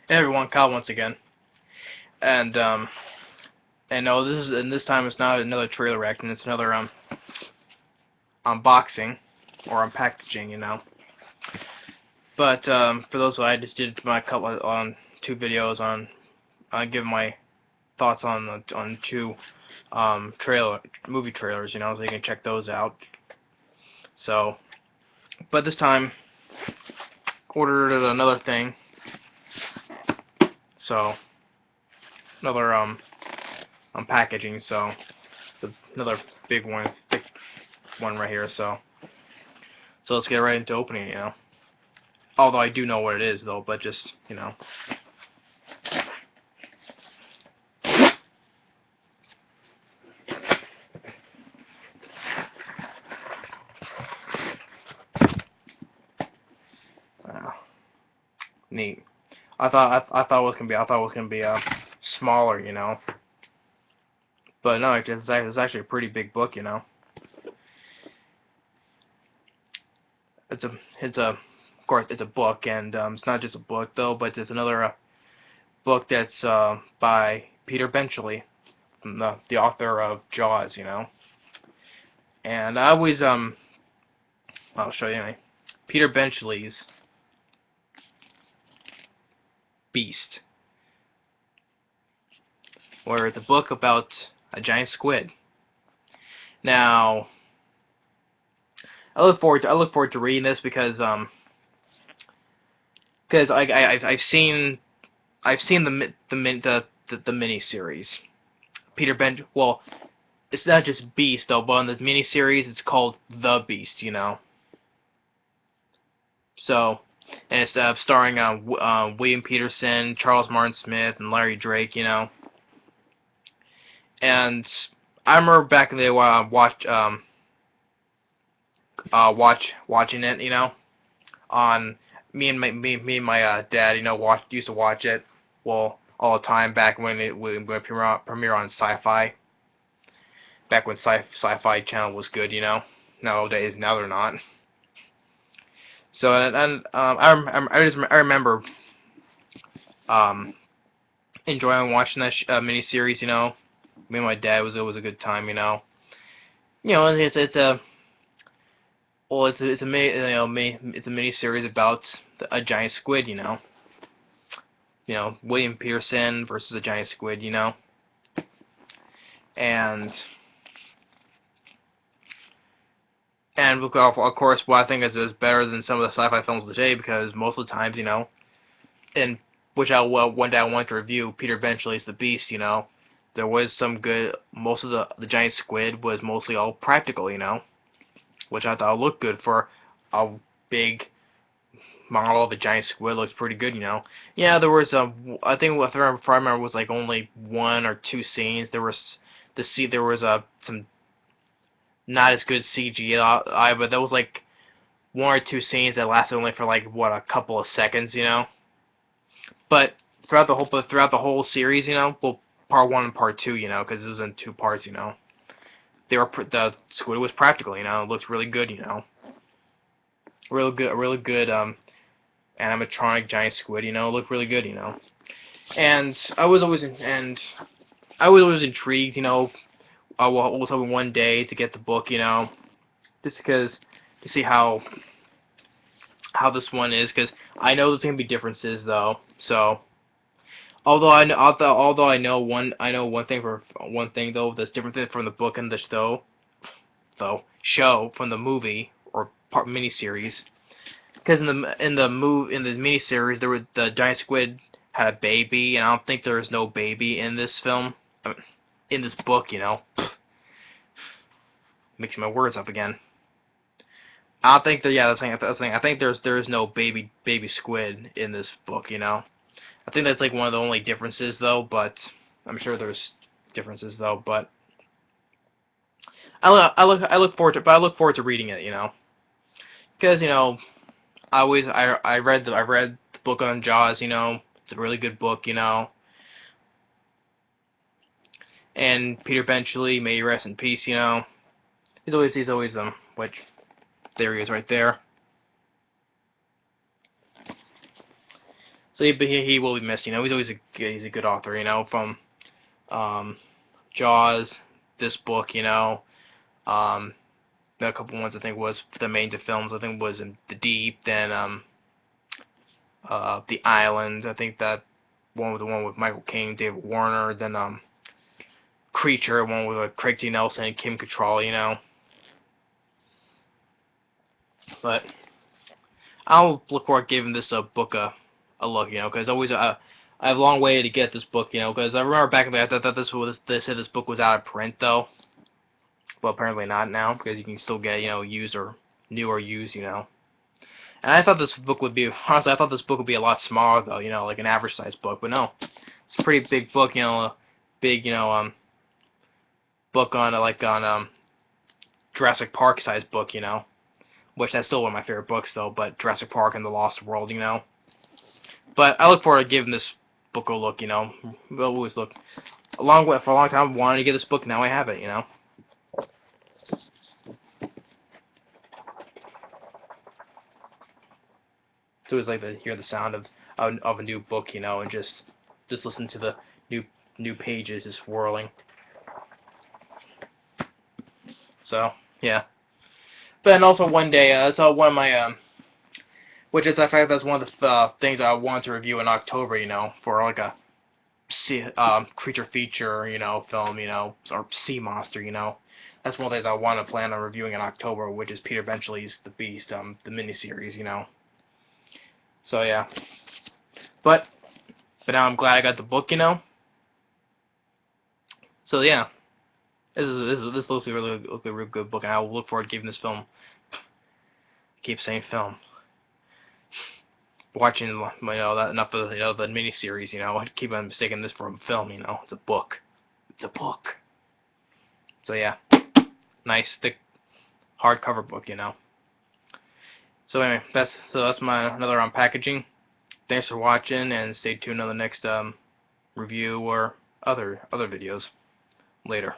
Hey everyone, Kyle once again. And no, this time it's not another trailer reaction, it's another unboxing or unpackaging, But for those I just did my couple on 2 videos on giving my thoughts on 2 movie trailers, so you can check those out. So, but this time ordered another thing. So another packaging, so it's another big one, thick one right here. So let's get right into opening it. Although I do know what it is, though, but just neat. I thought it was gonna be smaller, But no, it's actually a pretty big book, Of course it's a book, and it's not just a book though, but it's another book that's by Peter Benchley, the author of Jaws, And I always I'll show you anyway. Peter Benchley's Beast, where it's a book about a giant squid. Now, I look forward to reading this because I've seen the mini series. Well, it's not just Beast though, but in the mini series it's called The Beast, So, and it's starring William Peterson, Charles Martin Smith, and Larry Drake, And I remember back in the day while I watching it, on me and my dad, used to watch it, well, all the time back when it would premiere on Sci-Fi. Back when Sci-Fi Channel was good, Nowadays, now they're not. So I remember enjoying watching that miniseries. Me and my dad, it was a good time. It's a mini series about a giant squid. William Pearson versus a giant squid. And of course, what I think is better than some of the sci-fi films today, because most of the times, and which one day I wanted to review, Peter Benchley's The Beast, there was some good. Most of the giant squid was mostly all practical, which I thought looked good for a big model of a giant squid. Looks pretty good, Yeah, there was I think if I remember, it was like only 1 or 2 scenes. There was some not as good CGI, but there was like 1 or 2 scenes that lasted only for like a couple of seconds, But throughout the whole series, well, part 1 and part 2, because it was in 2 parts, the squid was practical, it looked really good, really good animatronic giant squid, looked really good, And I was always intrigued, I was hoping one day to get the book, just because to see how this one is, because I know there's gonna be differences though. So although I know one thing though that's different from the book and the show from the movie or miniseries, because in the miniseries the giant squid had a baby, and I don't think there is no baby in this film. In this book, mixing my words up again. I don't think that's the thing. I think there is no baby squid in this book, I think that's like one of the only differences though, but I'm sure there's differences though, but I look forward to reading it, Because, I read the book on Jaws, it's a really good book, And Peter Benchley, may he rest in peace, He's always which there he is right there. So he will be missed. You know, he's a good author. You know, from Jaws, this book. You know, a couple ones I think was the main to films. I think was in The Deep. Then The Island. I think that one with the one with Michael Caine, David Warner. Then Creature, one with Craig T. Nelson and Kim Cattrall. You know, but I'll look forward to giving this book a look, you know, because always I have a long way to get this book, you know, because I remember back in the day I thought they said this book was out of print though, well apparently not now because you can still get, you know, used or new or used, you know. And I thought this book would be honestly I thought this book would be a lot smaller though, you know, like an average size book, but no, it's a pretty big book, you know, a big, you know, book on like on Jurassic Park size book, you know. Which that's still one of my favorite books, though, but Jurassic Park and the Lost World, you know. But I look forward to giving this book a look, you know. I'll always look. For a long time, I wanted to get this book, now I have it, you know. So it's like to hear the sound of a new book, you know, and just listen to the new pages just whirling. So, yeah. But and also one day, that's one of my, which is in fact that's one of the things I want to review in October, you know, for like a creature feature, you know, film, you know, or sea monster, you know. That's one of the things I want to plan on reviewing in October, which is Peter Benchley's The Beast, the miniseries, you know. So yeah, but now I'm glad I got the book, you know. So yeah. This looks like a really good book, and I will look forward to giving this film. Keep saying film. Watching, you know, that enough of the miniseries, you know. I keep on mistaking this for a film, you know. It's a book. It's a book. So yeah, nice thick hardcover book, you know. So anyway, that's my another unpackaging. Thanks for watching, and stay tuned on the next review or other videos later.